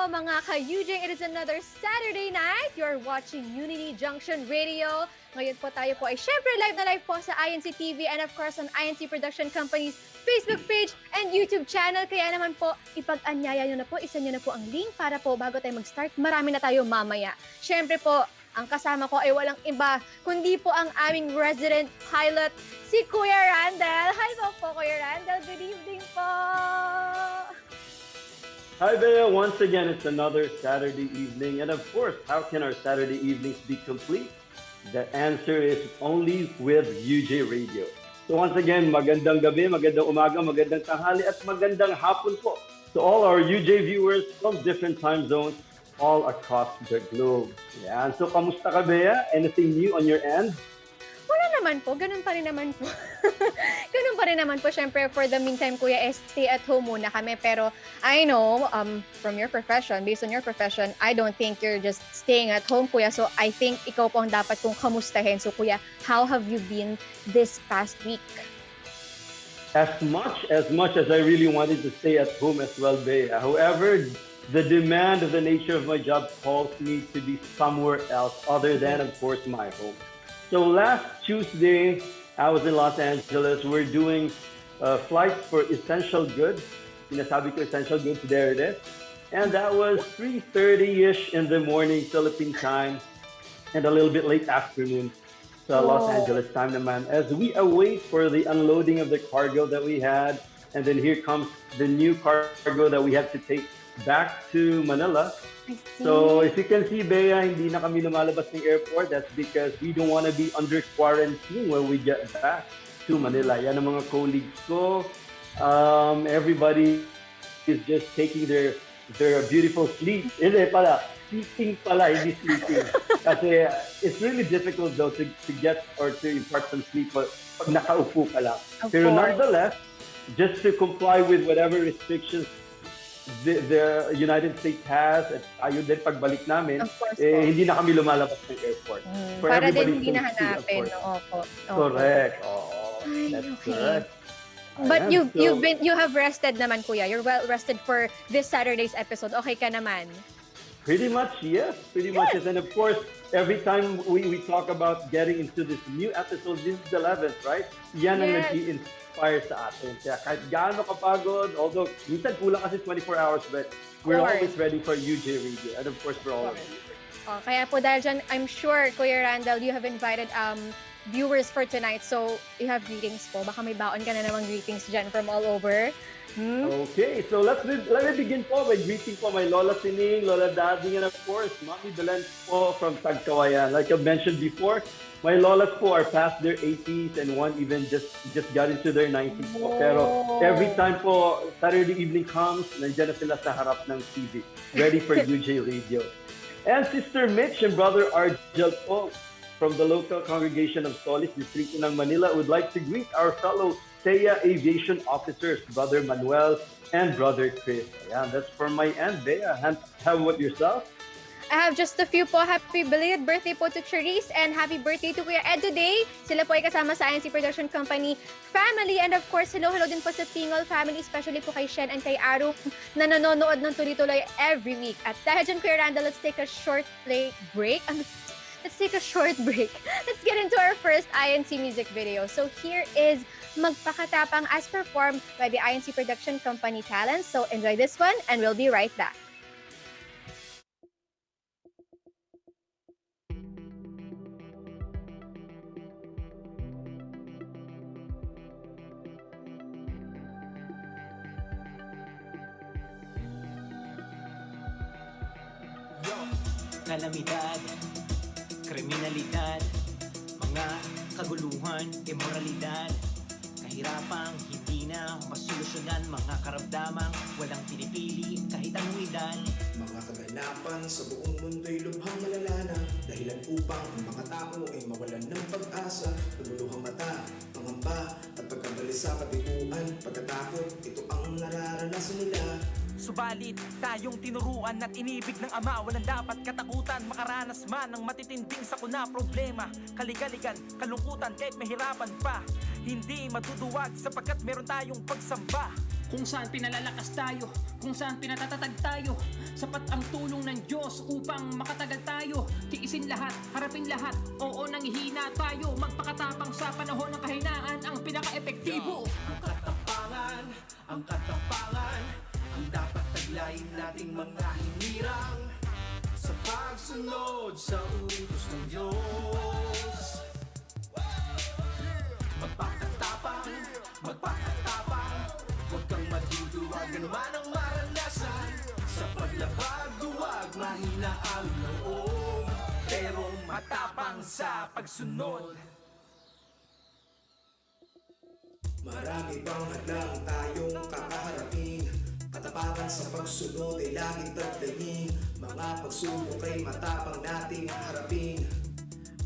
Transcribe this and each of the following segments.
mga ka-UJ. It is another Saturday night. You're watching Unity Junction Radio. Ngayon po tayo po ay syempre live po sa INCTV and of course on INC Production Company's Facebook page and YouTube channel. Kaya naman po, ipag-anyaya nyo na po, isa nyo na po ang link para po bago tayo mag-start, marami na tayo mamaya. Syempre po, ang kasama ko ay walang iba, kundi po ang aming resident pilot, si Kuya Randall. Hi po, Kuya Randall. Good evening po. Hi there, once again, it's another Saturday evening. And of course, how can our Saturday evenings be complete? The answer is only with UJ Radio. So once again, magandang gabi, magandang umaga, magandang tanghali, at magandang hapon po to all our UJ viewers from different time zones all across the globe. Yan. So kamusta ka, Bea? Anything new on your end? Wala naman po, ganun pa rin naman po. Ganun pa rin naman po. Siyempre, for the meantime, Kuya, stay at home muna kami. Pero I know, from your profession, based on your profession, I don't think you're just staying at home, Kuya. So I think ikaw po ang dapat kong kamustahin. So Kuya, how have you been this past week? As much as I really wanted to stay at home as well, Bea. However, the demand of the nature of my job calls me to be somewhere else other than, of course, my home. So last Tuesday, I was in Los Angeles. We're doing flights for essential goods. Sinasabi ko essential goods, there it is. And that was 3:30-ish in the morning Philippine time and a little bit late afternoon sa Los Angeles time naman. As we await for the unloading of the cargo that we had, and then here comes the new cargo that we have to take back to Manila. So if you can see, Bea, hindi na kami lumalabas ng airport. That's because we don't want to be under quarantine when we get back to Manila. Yan ang mga colleagues ko. Everybody is just taking their beautiful sleep. Hindi pala, sleeping pala, hindi sleeping. Kasi it's really difficult though to get or to impart some sleep pag nakaupo ka lang. Pero nonetheless, just to comply with whatever restrictions the United States has at ayun din pagbalik namin, hindi na kami lumalabas ng airport. Para din hindi na hanapin. Opo. Correct. That's correct. But you have rested naman, Kuya. You're well rested for this Saturday's episode. Okay ka naman? Pretty much, yes. Much, yes. And of course, every time we talk about getting into this new episode, this is the 11th, right? Yan ang nag-i-inspire sa atin. Kaya kahit gaano kapagod, although minsan kulang kasi 24 hours, but we're always ready for UJ Radio. And of course, we're always ready. Kaya po dahil dyan, I'm sure, Kuya Randall, you have invited viewers for tonight. So, you have greetings po. Baka may baon ka na namang greetings dyan from all over. Okay, so let me begin po by greeting po my Lola Sining, Lola Dading, and of course, Mami Belen po from Tagkawayan. Like I mentioned before, my lolas po are past their 80s and one even just got into their 90s po. Pero every time po Saturday evening comes, nandiyan na sila sa harap ng TV, ready for UJ Radio. And Sister Mitch and Brother Argel po from the local congregation of Solis, Distrito ng Manila, would like to greet our fellow SEA Aviation Officers, Brother Manuel and Brother Chris. Ayan, that's for my end, Bea. How about yourself? I have just a few po. Happy belated birthday po to Charisse and happy birthday to Kuya Ed today. Sila po ay kasama sa INC Production Company family. And of course, hello din po sa Tingol family, especially po kay Shen and kay Aru na nanonood ng tuloy-tuloy every week. At dahil dyan, Kuya Randall, let's take a short break. Let's take a short break. Let's get into our first INC music video. So here is Magpakatapang as performed by the INC Production Company talents. So enjoy this one and we'll be right back. Kalamidad, kriminalidad, mga kaguluhan, immoralidad, kahirapang hindi na masolusyonan, mga karamdamang walang pinipili kahit anong edad. Mga kaganapan sa buong mundo'y lubhang malala na, dahilan upang ang mga tao ay mawalan ng pag-asa, lumuluhang mata, pangamba at pagkabalisa, katiguan, pagkatakot, ito ang nararanasan nila. Subalit, tayong tinuruan at inibig ng Ama, walang dapat katakutan, makaranas man ng matitinding sakuna, problema, kaligaligan, kalungkutan, kahit mahirapan pa, hindi matuduwag sapagkat meron tayong pagsamba. kung saan pinalalakas tayo, kung saan pinatatatag tayo. Sapat ang tulong ng Diyos upang makatagal tayo. Tiisin lahat, harapin lahat, oo nanghihina tayo. Magpakatapang sa panahon ng kahinaan, ang pinaka-epektibo. Ang katapangan, ang dapat taglayin nating mga hinirang sa pagsunod sa utos ng Diyos. Magpakatapang, huwag kang maduduwag, anuman ang maranasan. Sa paglabag, duwag, mahina ang loob, pero matapang sa pagsunod. Marami pang hadlang tayong kakaharapin. Katapangan sa pagsunod ay laging tagdayin. Mga pagsubok ay matapang nating harapin.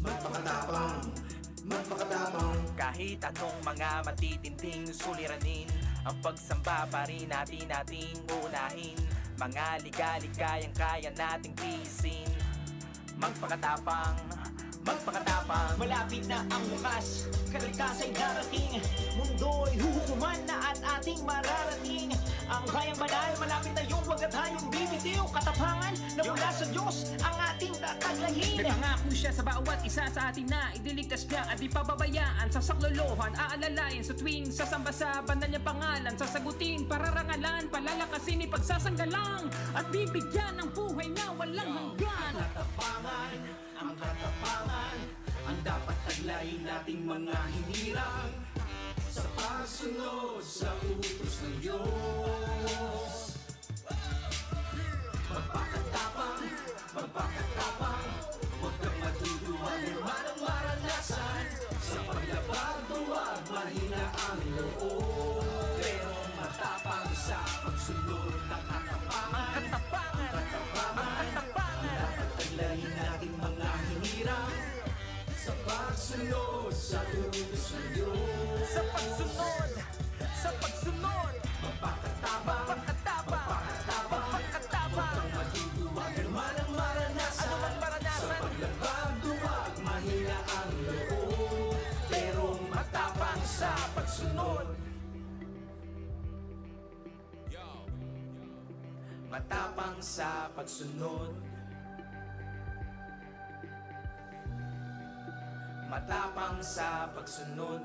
Magpakatapang, magpakatapang. Kahit anong mga matitinding suliranin, ang pagsamba pa rin nating unahin. Mga ligaligayang kaya nating tiisin. Magpakatapang, magpakatapang. Malapit na ang wakas, kaligtasa'y darating. Mundo'y huhukuman na at ating mararating. Ang bayang banal, malapit na yung wag at tayong bibitiw. Katapangan na mula sa Diyos ang ating tataglayin. May pangako siya sa bawat isa sa atin na idiligtas niya at di pababayaan sa saklolohan. Aalalayan sa tuwing sasamba sa banal niyang pangalan. Sasagutin, pararangalan, palalakasin, ipagsasanggalang at bibigyan ng buhay na walang hanggan. Ang katapangan, ang dapat taglayin nating mga hinirang sa pagsunod sa utos ng Diyos. Magpakatapang, huwag kang matuduwag, anuman ang maranasan. Sa paglabag, duwag, mahina ang loob, pero matapang sa pagsunod ng katapangan. Ang dapat taglayin nating mga hinirang sa pagsunod sa utos ng Diyos. Sa pagsunod, magpakatapang, huwag kang matuduwag, anuman ang maranasan. Sa paglabag, duwag, mahina ang loob, pero matapang sa pagsunod. Matapang sa pagsunod. Matapang sa pagsunod.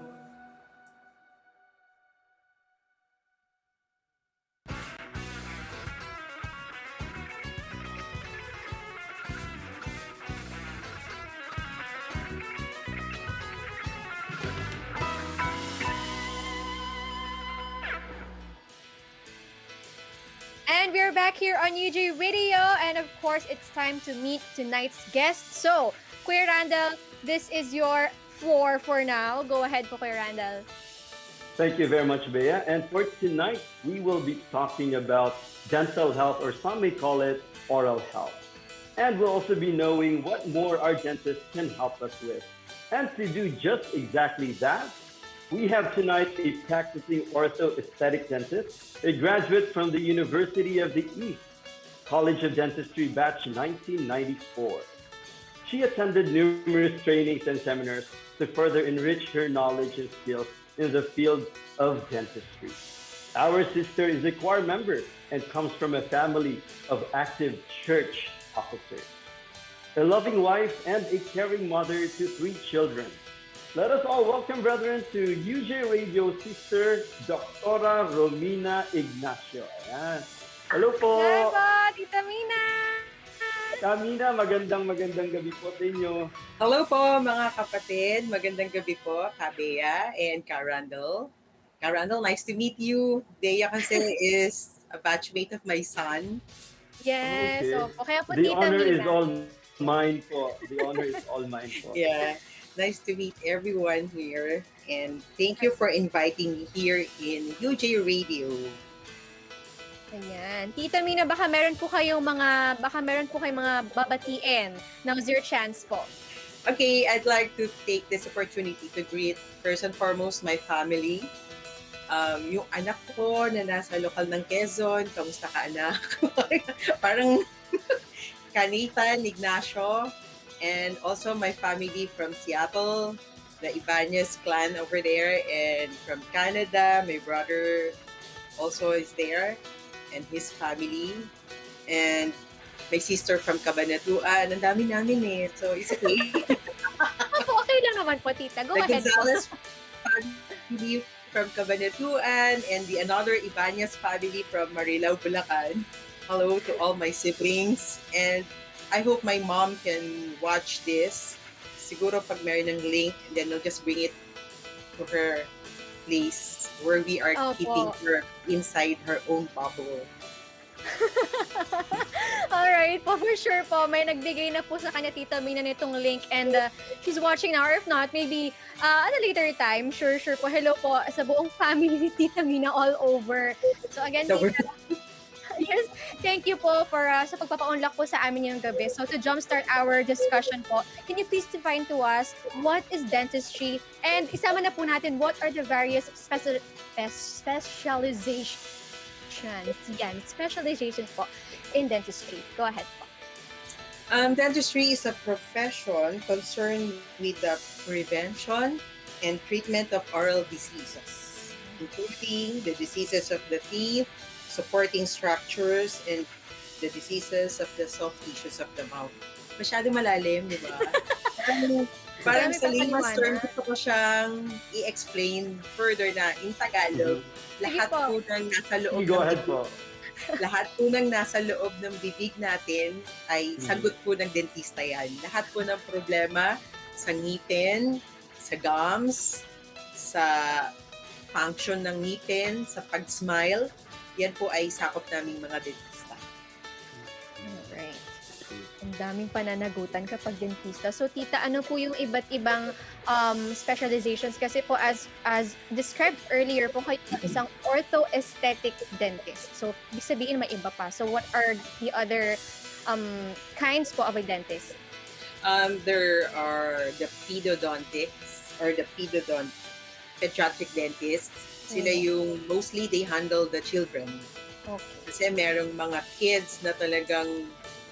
And we're back here on UJ Radio, and of course, it's time to meet tonight's guest. So, Kuya Randall, this is your floor for now. Go ahead po, Kuya Randall. Thank you very much, Bea. And for tonight, we will be talking about dental health, or some may call it oral health. And we'll also be knowing what more our dentists can help us with. And to do just exactly that, we have tonight a practicing ortho-aesthetic dentist, a graduate from the University of the East, College of Dentistry, batch 1994. She attended numerous trainings and seminars to further enrich her knowledge and skills in the field of dentistry. Our sister is a choir member and comes from a family of active church officers, a loving wife, and a caring mother to 3 children. Let us all welcome, brethren, to UJ Radio Sister Dr. Romina Ignacio. Ayan. Hello po! Hello po, Tita Mina! Kamina, magandang gabi po sa inyo. Hello po mga kapatid. Magandang gabi po, Kabea and Ka Randall. Ka Randall, nice to meet you. Bea kasi is a batchmate of my son. Yes, Okay. so kaya po, The Tita honor Mina. is all mine po. The honor is all mine po. Yeah, nice to meet everyone here. And thank you for inviting me here in UJ Radio. Ayan. Tita Mina, baka meron po kayong mga babatiin. Now's your chance po. Okay, I'd like to take this opportunity to greet first and foremost my family. Yung anak ko na nasa lokal ng Quezon, kamusta ka anak? Parang Nathan Ignacio, and also my family from Seattle, the Ibanez clan over there, and from Canada, my brother also is there, and his family, and my sister from Cabanatuan. Ang dami namin eh. So, it's okay. Opo, okay lang naman po, tita. Go The ahead po. Gonzalez family from Cabanatuan, and the another Ibanez family from Marilao, Bulacan. Hello to all my siblings, and I hope my mom can watch this. Siguro pag meron ng link, and then I'll just bring it to her place where we are Opo. keeping her inside her own bubble. Alright po, for sure po, may nagbigay na po sa kanya Tita Mina nitong link and she's watching now. Or if not, maybe at a later time, sure po. Hello po sa buong family ni Tita Mina all over. So again, So, Tita, yes, thank you po for sa pagpapa-unlock po sa amin yung gabi. So to jumpstart our discussion po, can you please define to us what is dentistry? And isama na po natin what are the various specializations. Yan, specializations po in dentistry. Go ahead po. Dentistry is a profession concerned with the prevention and treatment of oral diseases, including the diseases of the teeth, supporting structures, and the diseases of the soft tissues of the mouth. Masyado malalim, di ba? Parang Marami sa pang layman's paliwanag. term, gusto ko siyang i-explain further na in Tagalog. Lahat po. po ng nasa loob Go ng ahead po. lahat po ng nasa loob ng bibig natin ay Mhm. sagot po ng dentista yan. Lahat po ng problema sa ngipin, sa gums, sa function ng ngipin, sa pag-smile, yan po ay sakop naming mga dentista. Alright. Ang daming pananagutan kapag dentista. So, tita, ano po yung iba't ibang specializations? Kasi po, as described earlier po, kayo isang ortho-aesthetic dentist. So, ibig sabihin may iba pa. So, what are the other kinds po of a dentist? There are the pedodontics or the pediatric dentists. Sila yung mostly they handle the children. Okay. Kasi merong mga kids na talagang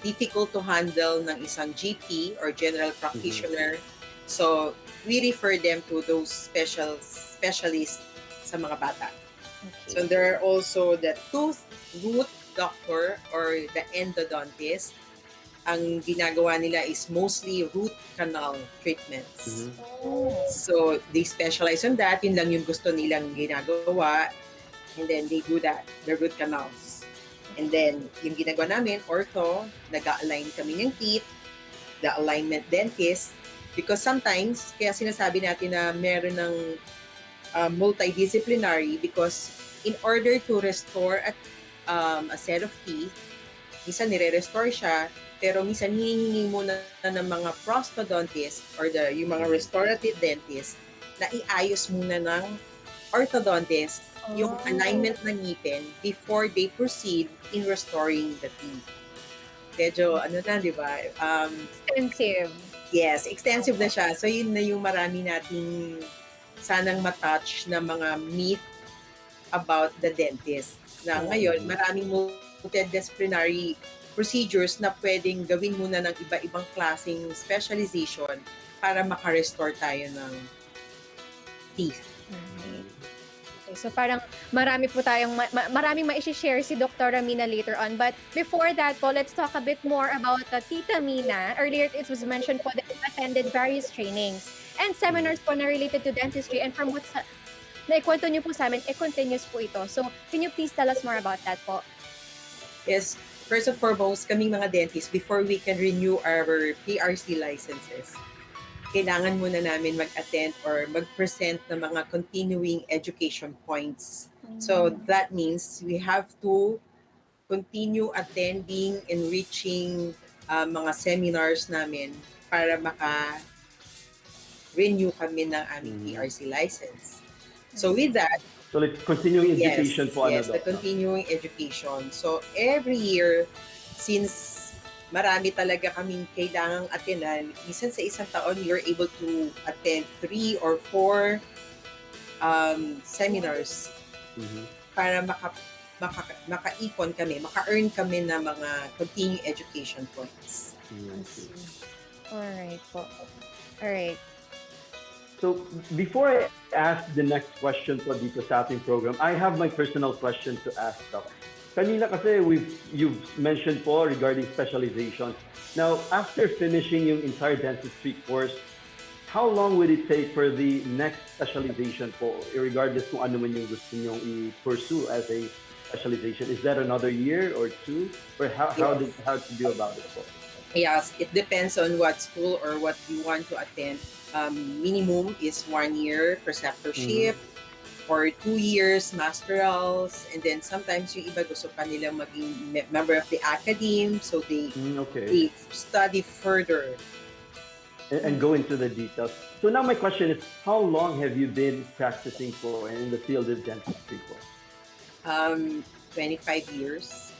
difficult to handle ng isang GP or general practitioner. So, we refer them to those specialists sa mga bata. So, Okay. there are also the tooth root doctor or the endodontist. Ang ginagawa nila is mostly root canal treatments. Oh. So, they specialize on that. Yun lang yung gusto nilang ginagawa. And then, they do that, the root canals. And then, yung ginagawa namin, ortho, nag-align kami ng teeth, the alignment dentist. Because sometimes, kaya sinasabi natin na meron ng multidisciplinary because in order to restore a set of teeth, minsan nire-restore siya, pero minsan hinihingi muna ng mga prosthodontist or yung mga restorative dentist na iayos muna ng orthodontist yung Oh. alignment ng ngipin before they proceed in restoring the teeth. Medyo, ano na, di ba? Expensive. Yes, extensive na siya. So, yun na yung marami nating sanang matouch na mga myth about the dentist. Na ngayon, maraming multidisciplinary procedures na pwedeng gawin muna ng iba-ibang klaseng specialization para makarestore tayo ng teeth. Alright. Okay, so parang marami po tayong maraming ma-share si Dr. Romina later on. But before that po, let's talk a bit more about Tita Mina. Earlier, it was mentioned po that you attended various trainings and seminars po na related to dentistry. And from what naikwento niyo po sa amin, continuous po ito. So, can you please tell us more about that po? Yes, first and foremost, kaming mga dentists, before we can renew our PRC licenses, kailangan muna namin mag-attend or mag-present ng mga continuing education points. So that means we have to continue attending, enriching mga seminars namin para maka-renew kami ng aming PRC license. So with that, So like continuing education po, yes, ano, the continuing education. So every year, since marami talaga kaming kailangang attenan, minsan sa isang taon, you're able to attend 3 or 4 seminars para maka-ipon kami, maka-earn kami ng mga continuing education points. Alright po. Alright. So before I ask the next question po dito sa ating program, I have my personal question to ask, Doc. Kanina kasi you've mentioned po regarding specialization. Now, after finishing yung entire dentistry course, how long would it take for the next specialization po, regardless kung ano man yung gusto nyong i-pursue as a specialization? Is that another year or two? Or how to do about it po? Yes, it depends on what school or what you want to attend. Minimum is 1 year preceptorship or 2 years masterals, and then sometimes yung iba gusto pa nilang maging member of the academe, so they study further. And go into the details. So now my question is, how long have you been practicing for in the field of dentistry for? 25 years.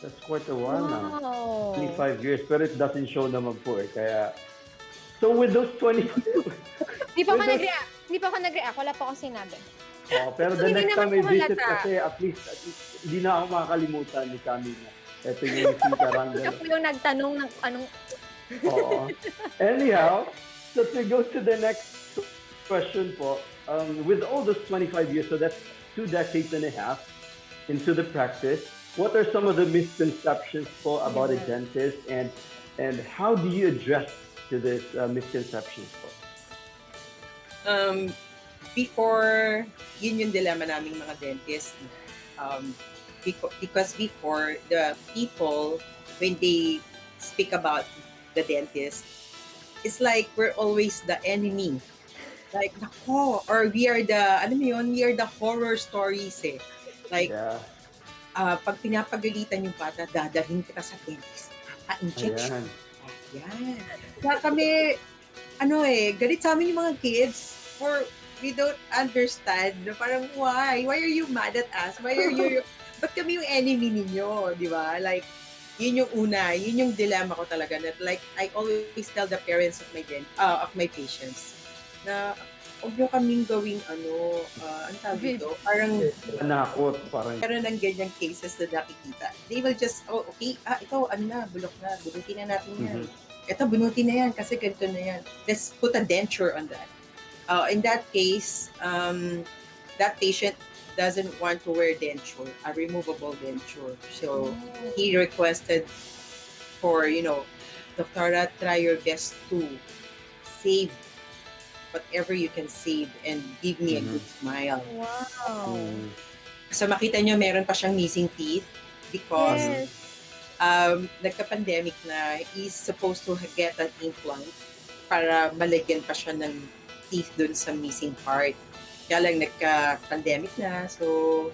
That's quite a while now. Wow. 25 years, but it doesn't show naman po eh. Kaya, so with those 20, Hindi pa ako nag-react. Hindi pa ako nag-react. Wala pa akong sinabi. pero So, the hindi next time naman I visit halata. kasi at least hindi na ako makakalimutan ni Camila. Ito yung si Karanggal. Siya po yung nagtanong ng anong... Oo. Anyhow, so to go to the next question po, with all those 25 years, so that's 2 decades and a half into the practice, what are some of the misconceptions po about a dentist, and how do you address to this misconceptions po? Before, yun yung dilemma naming mga dentist. Because before, the people, when they speak about the dentist, it's like we're always the enemy. Like, nako, or we are the, alam mo yun, we are the horror stories eh. Like, Yeah. pag pinapagalitan yung bata, dadahin kita sa dentist. Injection. Ayan. Yan. Kaya kami, galit sa amin yung mga kids, for we don't understand. Parang, why? Why are you mad at us? Why are you, ba't kami yung enemy ninyo? Di ba? Like, yun yung una, yun yung dilemma ko talaga. That, like, I always tell the parents of my patients, na huwag nyo kaming gawing ang tawag dito, parang Nakot, parang. meron ng ganyang cases na nakikita. They will just, okay, ito, bulok na, bunutin na natin yan. Ito, bunutin na yan kasi ganito na yan. Let's put a denture on that. In that case, that patient doesn't want to wear denture, a removable denture. So, he requested for, Doctora, try your best to save whatever you can save and give me a good smile. Wow. So makita nyo, meron pa siyang missing teeth because nagka-pandemic na, he's supposed to get an implant para malagyan pa siya ng teeth dun sa missing part. Kaya lang nagka-pandemic na, so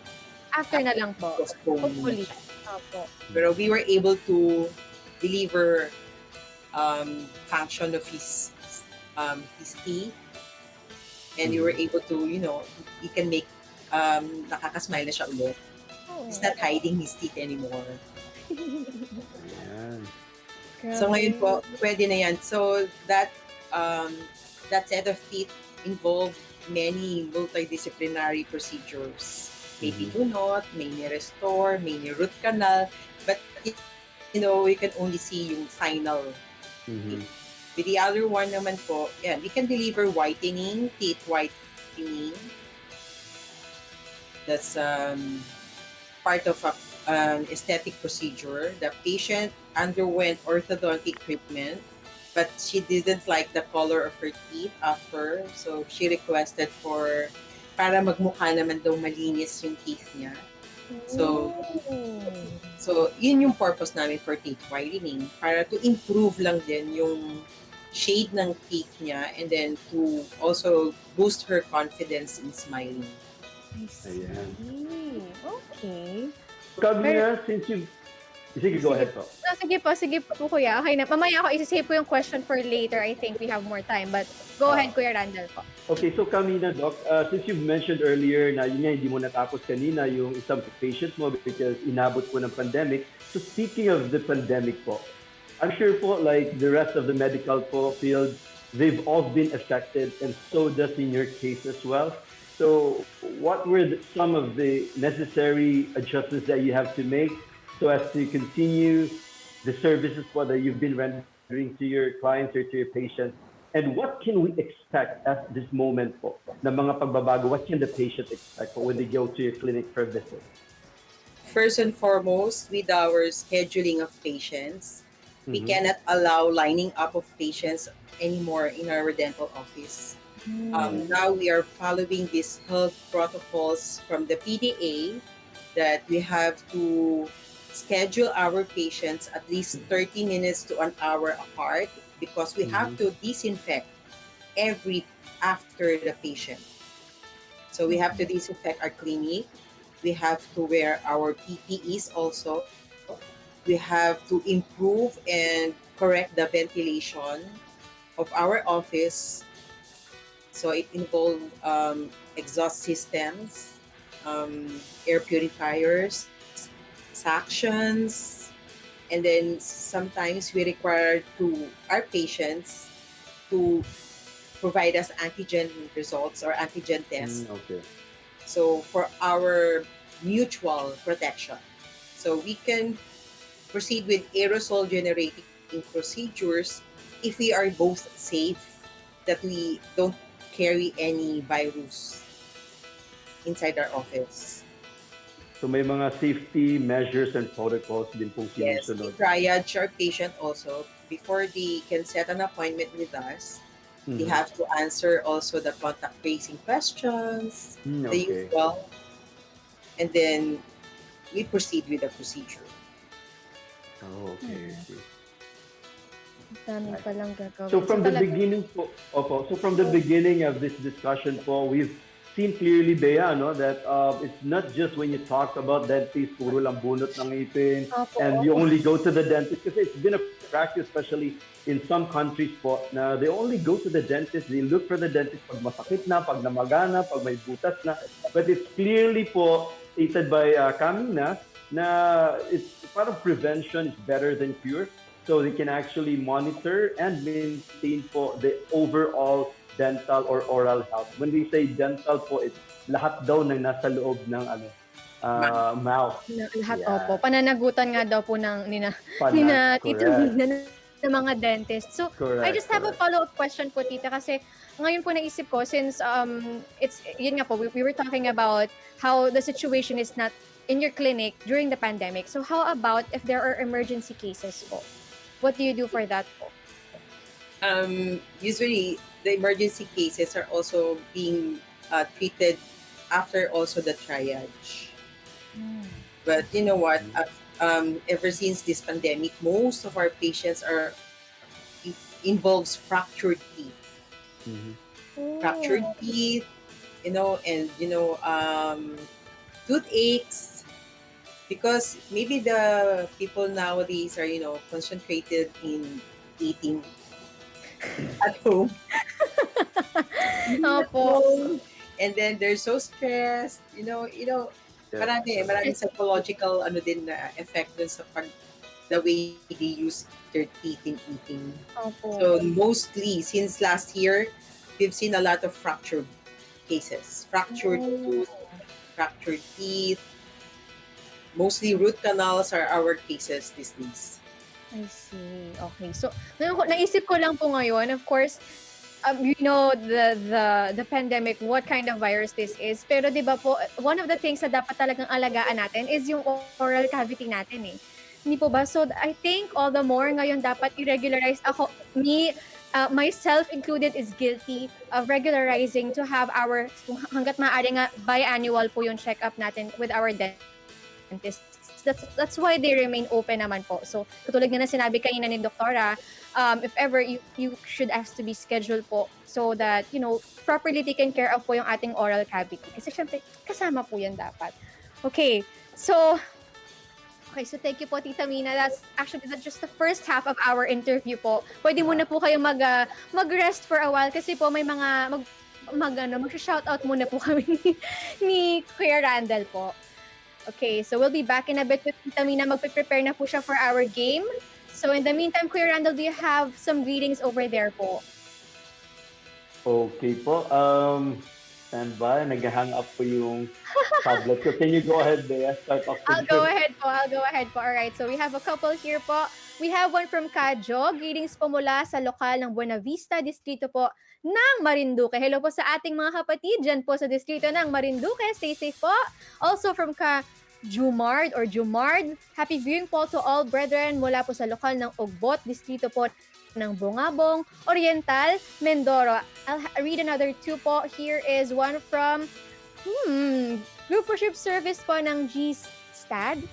After na lang po. Hopefully. Opo. Pero we were able to deliver function of his teeth, and we were able to, he can make nakakasmile na siya ulit. He's not hiding his teeth anymore. Ayan. So ngayon po, pwede na yan. So that set of teeth involved many multidisciplinary procedures. May binunot, may ni-restore, may ni-root canal, but we can only see yung final. With the other one naman po, we can deliver whitening, teeth whitening. That's part of an aesthetic procedure. The patient underwent orthodontic treatment, but she didn't like the color of her teeth after, so she requested para magmukha naman daw malinis yung teeth niya. So yun yung purpose namin for teeth whitening, para to improve lang din yung shade ng teeth niya, and then to also boost her confidence in smiling. I see. Okay. Camila, since you've... Sige, go ahead po. No, sige po, kuya. Okay na. Mamaya ako isisave ko yung question for later. I think we have more time. But go ahead, Kuya Randall po. Okay, so Camila, Doc, since you've mentioned earlier na yun nga, hindi mo natapos kanina yung isang patient mo because inabot po ng pandemic. So speaking of the pandemic po, I'm sure po, like the rest of the medical po field, they've all been affected, and so does in your case as well. So what were some of the necessary adjustments that you have to make so as to continue the services po that you've been rendering to your clients or to your patients And what can we expect at this moment po na mga pagbabago? What can the patient expect po when they go to your clinic for a visit? First and foremost, with our scheduling of patients, we Mhm. cannot allow lining up of patients anymore in our dental office. Now we are following these health protocols from the PDA that we have to schedule our patients at least 30 minutes to an hour apart because we have to disinfect every after the patient. So we have to disinfect our clinic. We have to wear our PPEs also. We have to improve and correct the ventilation of our office. So it involves exhaust systems, air purifiers, suctions, and then sometimes we require to our patients to provide us antigen results or antigen tests. Okay. So for our mutual protection. So we can proceed with aerosol generating procedures if we are both safe that we don't carry any virus inside our office. So may mga safety measures and protocols din pong Yes, we sinusunod. triage our patient also before they can set an appointment with us. They Mhm. have to answer also the contact tracing questions, the Okay. usual, and then we proceed with the procedure. Oh, okay. Dami palang gagawin. So from the talaga- beginning po, so from the beginning of this discussion po, we've seen clearly, Bea, no, that it's not just when you talk about dentist, puro lang bunot ng ngipin, Opo. and you only go to the dentist because it's been a practice, especially in some countries po, na they only go to the dentist, they look for the dentist pag masakit na, pag namaga na, pag may butas na. But it's clearly po stated by Kamina na it's part of prevention is better than cure. So they can actually monitor and maintain po the overall dental or oral health. When we say dental po, it's lahat daw ng nasa loob ng mouth. Lahat, Yeah. opo. Pananagutan nga daw po ng nina Correct. Tita Mina ng mga dentist. So, I Correct, just have a follow-up question po, Tita, kasi ngayon po naisip ko, since it's, yun nga po, we were talking about how the situation is not in your clinic during the pandemic. So, how about if there are emergency cases po? What do you do for that po? Usually, the emergency cases are also being treated after also the triage. But you know what? Ever since this pandemic, most of our patients are involves fractured teeth. Fractured teeth, and toothaches. Because maybe the people nowadays are, concentrated in eating at home. Opo. And then they're so stressed, maraming psychological din na effect dun sa the way they use their teeth in eating. Opo. So mostly since last year, we've seen a lot of fractured cases. Fractured tooth, fractured teeth. Mostly root canals are our cases these days. I see. Okay. So, naisip ko lang po ngayon, of course, the pandemic, what kind of virus this is. Pero 'di ba po, one of the things na dapat talagang alagaan natin is yung oral cavity natin eh. Hindi po ba? So, I think all the more ngayon dapat i-regularize ako, myself included is guilty of regularizing to have our, hanggat maaari nga, biannual po yung check-up natin with our dentists. That's why they remain open naman po. So, katulad nga na sinabi kanina ni Doktora, if ever you should ask to be scheduled po so that, properly taken care of po yung ating oral cavity. Kasi syempre, kasama po yan dapat. Okay, so thank you po, Tita Mina. That's just the first half of our interview po. Pwede muna po kayo mag-rest for a while kasi po may mga mag-shoutout muna po kami ni Kuya Randall po. Okay, so we'll be back in a bit with Tita Mina. Magpe-prepare na po siya for our game. So in the meantime, Kuya Randall, do you have some greetings over there po? Okay po. Stand by. Nag-hang up po yung tablet. So can you go ahead, Bea? Start off. I'll go ahead po. All right, so we have a couple here po. We have one from Kadjo. Greetings po mula sa lokal ng Buena Vista, distrito po ng Marinduque. Hello po sa ating mga kapatid dyan po sa distrito ng Marinduque. Stay safe po. Also from Jumard, happy viewing po to all brethren mula po sa lokal ng Ogbot, distrito po ng Bungabong, Oriental, Mindoro. I'll read another two po. Here is one from Group Worship Service po ng G-Stad,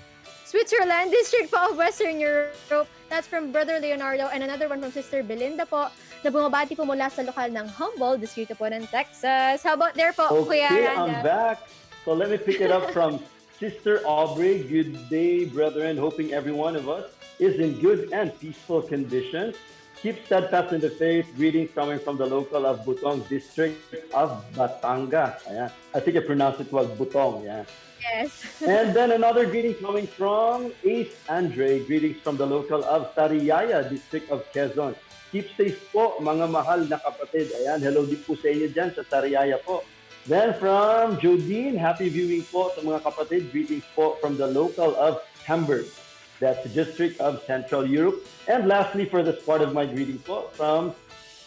Switzerland, District po of Western Europe. That's from Brother Leonardo, and another one from Sister Belinda po, na bumabati po mula sa lokal ng Humboldt, distrito po ng Texas. How about there po, Kuya Okay, Randa? I'm back. So let me pick it up from Sister Aubrey. Good day, brethren. Hoping every one of us is in good and peaceful conditions. Keep steadfast in the faith. Greetings coming from the local of Butong, district of Batangas. Ayan. I think I pronounced it well, Butong. Yeah. Yes. And then another greeting coming from Ace Andre. Greetings from the local of Sariaya, district of Quezon. Keep safe po, mga mahal na kapatid. Ayan, hello din po sa inyo dyan sa Sariaya po. Then from Jodine, happy viewing po sa mga kapatid. Greetings po from the local of Hamburg. That's the district of Central Europe. And lastly, for this part of my greeting po, from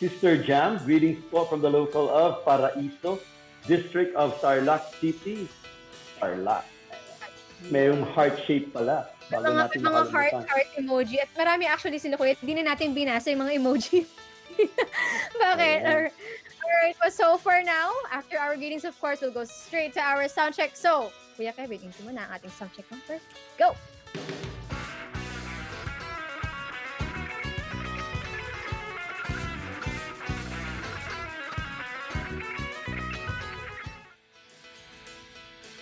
Sister Jam. Greetings po from the local of Paraiso, district of Tarlac City. Tarlac. Mayroong heart shape pala. Bago natin Mga makalimutan. heart emoji. At marami actually sila, Kuya. Hindi na natin binasa yung mga emoji. Bakit? Ayan. Alright, so for now, after our greetings, of course, we'll go straight to our sound check. So, Kuya Kevin, into mo na ang ating sound check number. Go!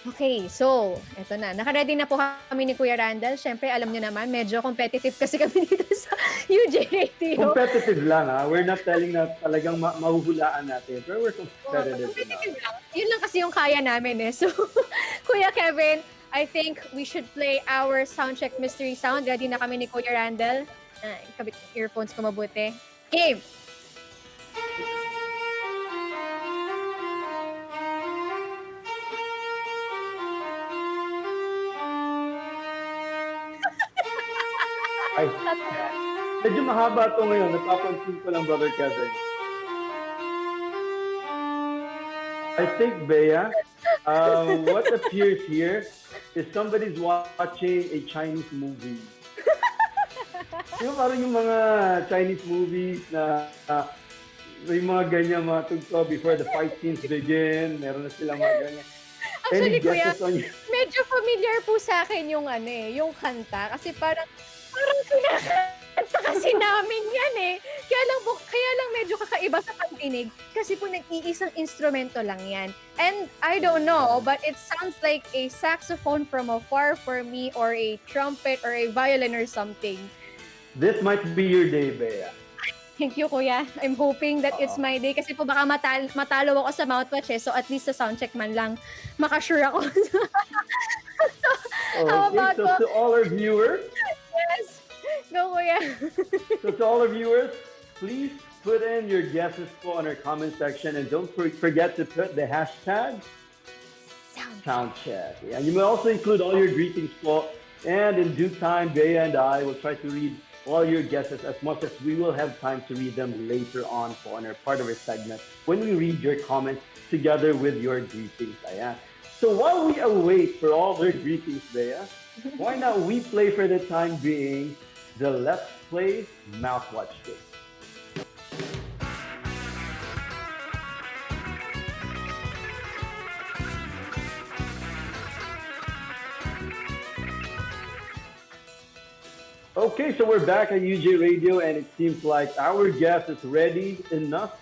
Okay, so, eto na. Nakaready na po kami ni Kuya Randall. Siyempre, alam nyo naman, medyo competitive kasi kami dito sa UJ Radio. Competitive lang ha. We're not telling na talagang mahuhulaan natin. Pero we're competitive enough. Competitive lang. Yun lang kasi yung kaya namin eh. So, Kuya Kevin, I think we should play our Soundcheck Mystery Sound. Ready na kami ni Kuya Randall. Kabit yung earphones ko mabuti. Game! Ay, medyo mahaba ito ngayon. Napapansin ko lang, Brother Kevin. I think, Bea, what appears here is somebody's watching a Chinese movie. Parang yung mga Chinese movies na may mga ganyan mga tugto before the fight scenes begin. Meron na silang mga ganyan. Actually, Any Kuya, guesses on you? medyo familiar po sa akin yung yung kanta. Kasi parang kinakanta kasi namin yan eh. Kaya lang medyo kakaiba sa pagdinig. Kasi po nag-iisang instrumento lang yan. And I don't know, but it sounds like a saxophone from afar for me, or a trumpet, or a violin or something. This might be your day, Bea. Thank you, Kuya. I'm hoping that it's my day. Kasi po baka matalo ako sa mouthwatch eh. So at least sa soundcheck man lang, makasure ako. How about so to all our viewers, yes. Go, Kuya. So to all our viewers, please put in your guesses po on our comment section, and don't forget to put the hashtag Soundcheck. Yeah, you may also include all your greetings po, and in due time, Bea and I will try to read all your guesses as much as we will have time to read them later on po on our part of our segment when we read your comments together with your greetings. Ayan. So while we await for all their greetings, Bea, why not we play for the time being the Let's Play Mouthwatch game. Okay, so we're back at UJ Radio, and it seems like our guest is ready enough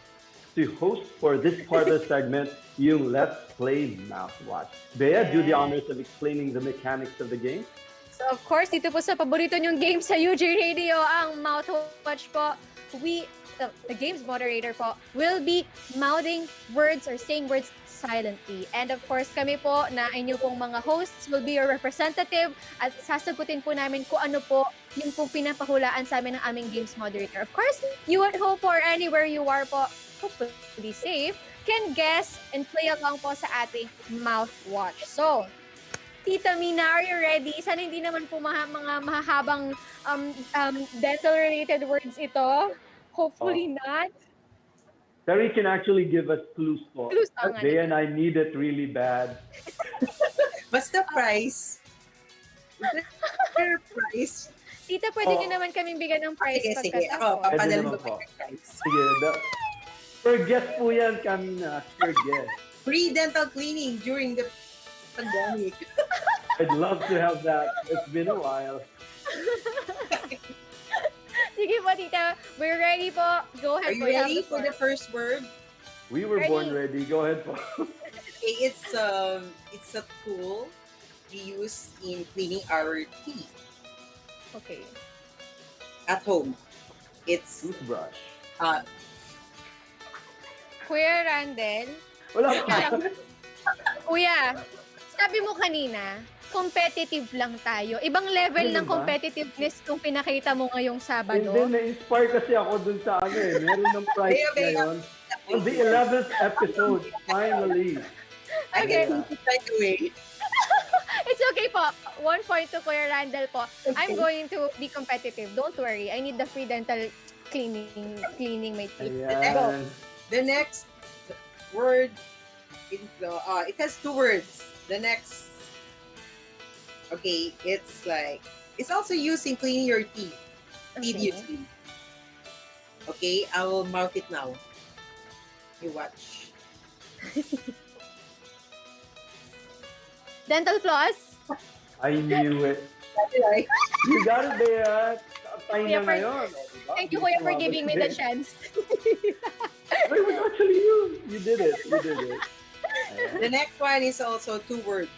to host for this part of the segment, yung Let's Play Mouthwatch. Bea, do the honors of explaining the mechanics of the game. So of course, dito po sa paborito nyong game sa UJ Radio, ang Mouthwatch po, the game's moderator po, will be mouthing words or saying words silently. And of course, kami po na inyo pong mga hosts will be your representative, at sasagutin po namin kung ano po yung pong pinapahulaan sa amin ng aming games moderator. Of course, you at home or anywhere you are po, hopefully safe, can guess and play along po sa ating Mouthwatch. So, Tita Mina, are you ready? Sana hindi naman po mga mahahabang dental-related words ito. Hopefully not. Terry can actually give us clues po. Clues pa nga Bea naman. and I need it really bad. Basta price. Is there a price? Tita, pwede niyo naman kaming bigyan ng prize Sige. Ako, pagkatapos. papadala Pwede ko naman po. kayo ng price. Sige, per guest po yan kami na. Per guest. Free dental cleaning during the pandemic. I'd love to have that. It's been a while. Sige po, tita. We're ready po. Go Are ahead you po. ready for the first word? We were born ready. Go ahead po. Okay, it's a tool we use in cleaning our teeth Okay. at home. It's Toothbrush. Kuya Randel, Wala pa. kuya, sabi mo kanina, competitive lang tayo. Ibang level Ano ng ba? competitiveness kung pinakita mo ngayong And Sabado. then, na-inspire kasi ako dun sa ano eh. Meron ng prize Bea. ngayon. On the 11th episode, finally. Okay. right away. It's okay po. 1 point to Kuya Randel po. I'm going to be competitive. Don't worry. I need the free dental cleaning my teeth. Ayan. The next word, it has two words. The next, okay, it's also used in cleaning your teeth. Tediously. Okay, I will mount it now. You watch. Dental floss. I knew it. Right? You got it, Bea. Tayo Kuya, na ngayon. Diba? Thank you, Kuya, for giving me the chance. It was actually you. You did it. You did it. Ayan. The next one is also two words.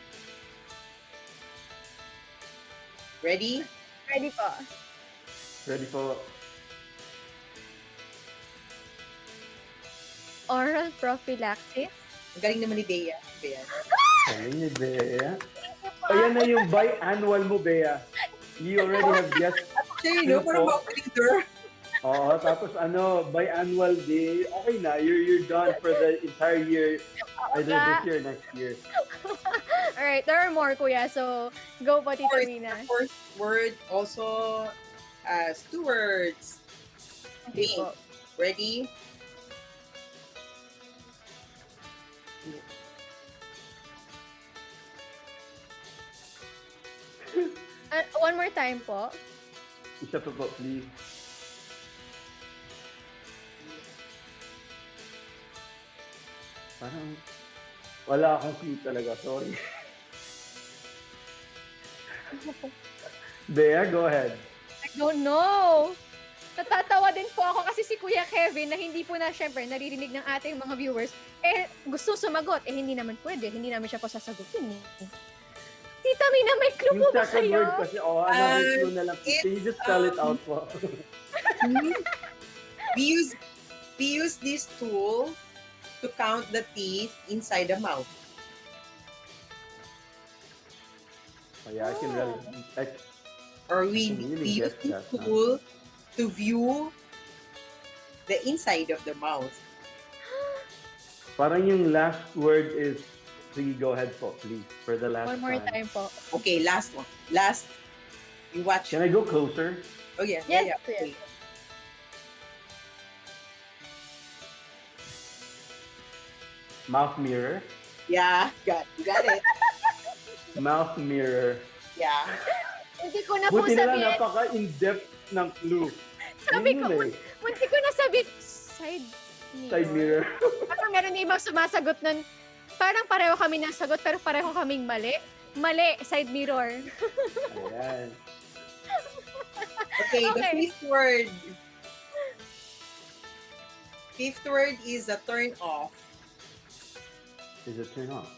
Ready? Ready po. Ready po. Oral prophylaxis. Ang galing naman ni Dea. Bea. Ayun ni Bea. Ayan na yung biannual mo, Bea. You already have guessed. Actually, no, parang opening door. Oo, tapos biannual day. Okay na, you're done for the entire year. Either this year or next year. Alright, there are more, Kuya. So, go po, Tita Mina. The first word also has two words. Okay po. Ready? One more time po. Isa pa po, please. Parang wala akong clue talaga. Sorry. Bea, go ahead. I don't know. Natatawa din po ako kasi si Kuya Kevin na hindi po na syempre naririnig ng ating mga viewers, gusto sumagot. Hindi naman pwede. Hindi namin siya po sasagutin. Tita Mina, may clue po Yung ba second kayo? word kasi, may clue na lang. Can you just spell it out po? We use this tool to count the teeth inside the mouth. Yeah, I can really... Or we really use guess this that, huh? tool to view the inside of the mouth. Parang yung last word is... Sige, go ahead po, please. For the last One more time po. Okay, last one. Last. You watch. Can I go closer? Oh yeah. Yes, yeah. Okay. Mouth mirror. Yeah, got it. Mouth mirror. Yeah. Hindi ko na po Buti na lang, sabihin. napaka-in-depth ng clue. Sabi Yun ko, yun eh. munti ko na sabihin, side mirror. Side mirror. Parang meron na ibang sumasagot nun. Parang pareho kami nasagot, pero pareho kaming mali. Mali, side mirror. Ayan. Okay, the Okay. fifth word. Fifth word is a turn off. Is it turn off?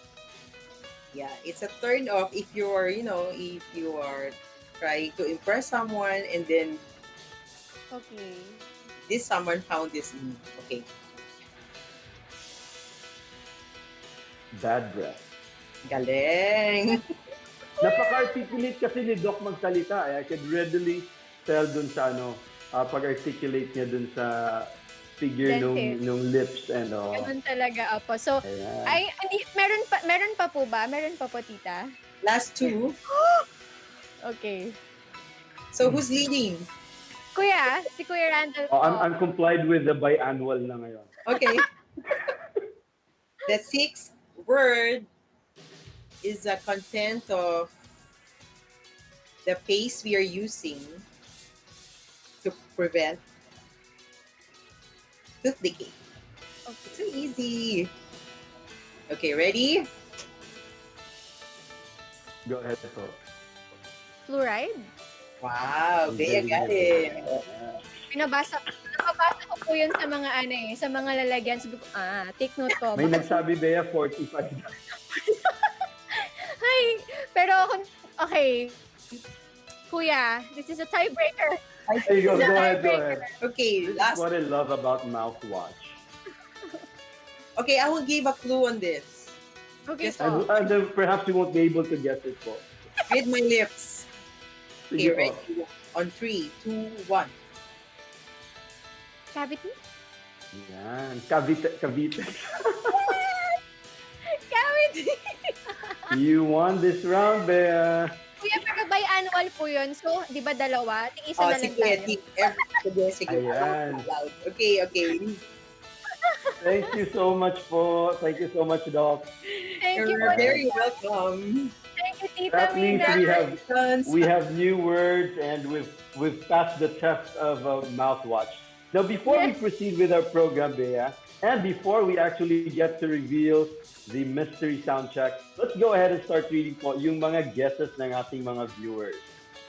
Yeah, it's a turn off if you are, if you are trying to impress someone and then Okay. this someone found this in you. Okay. Bad breath. Galing. Napaka-articulate kasi ni Doc magsalita. I could readily tell dun sa pag-articulate niya dun sa figure Dentist. nung lips and Ganun talaga, Apo. So, ayan. meron pa po ba? Meron pa po, tita? Last two. Okay. So who's leading? Kuya, si Kuya Randall Oh, po. I'm complied with the biannual na ngayon. Okay. The sixth word is a content of the paste we are using to prevent tooth decay. Okay. So easy. Okay, ready? Go ahead po. Fluoride? Wow, Bea got it. Nakabasa ko po yun sa mga sa mga lalagyan. Sabi ko, take note ko. May Baka- nagsabi, Bea, 45. Hi! Pero, okay. Kuya, this is a tiebreaker. There you go. Go ahead, go ahead. Okay, This is last. what I love about mouthwash. Okay, I will give a clue on this. Okay Yes, po. And then perhaps you won't be able to guess it po. With my lips. Sige Okay, po. ready? On 3, 2, 1. Cavity? Yan. Cavite. Cavity! You won this round, Bea. Kuya, pero biannual po yun. So, di ba dalawa? Ting-isa Oh, na lang sige, tayo. sige. Ayan. Okay, okay. Thank you so much po. Thank you so much, Doc. Thank you You're po. very welcome. Thank you, Tita That means Mina. we have new words and we've passed the test of mouthwash. Now, before we Yes. proceed with our program, Bea, and before we actually get to reveal the mystery sound check, let's go ahead and start reading po yung mga guesses ng ating mga viewers.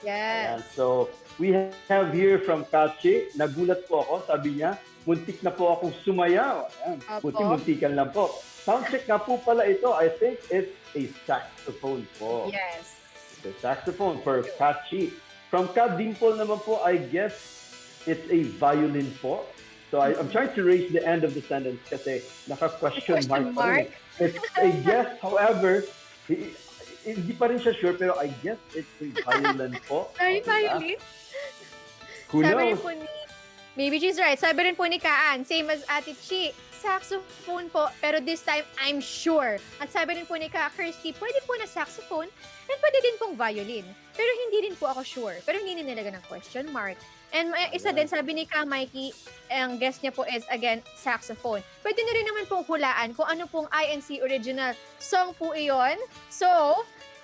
Ayan. Yes. So, we have here from Kachi, nagulat po ako, sabi niya, muntik na po akong sumayaw. Ayan. Opo. Muntikan lang po. Soundcheck nga po pala ito. I think it's a saxophone po. Yes. The saxophone for Kachi. From Ka Dimple naman po, I guess it's a violin po. So I'm trying to raise the end of the sentence kasi naka-question Question mark. Pa rin. It's a guess, however, hindi pa rin siya sure, pero I guess it's a violin po. Ay, violin. Who Sabi rin knows? po ni, maybe she's right. Sabi rin po ni Kaan, same as Ate Chi, saxophone po, pero this time, I'm sure. At sabi rin po ni Ka Kirsty, pwede po na saxophone, and pwede din pong violin. Pero hindi din po ako sure. Pero hindi nilagyan ng question mark. And isa din, sabi ni Ka Mikey, ang guess niya po is, again, saxophone. Pwede nyo rin naman pong hulaan kung ano pong INC original song po iyon. So,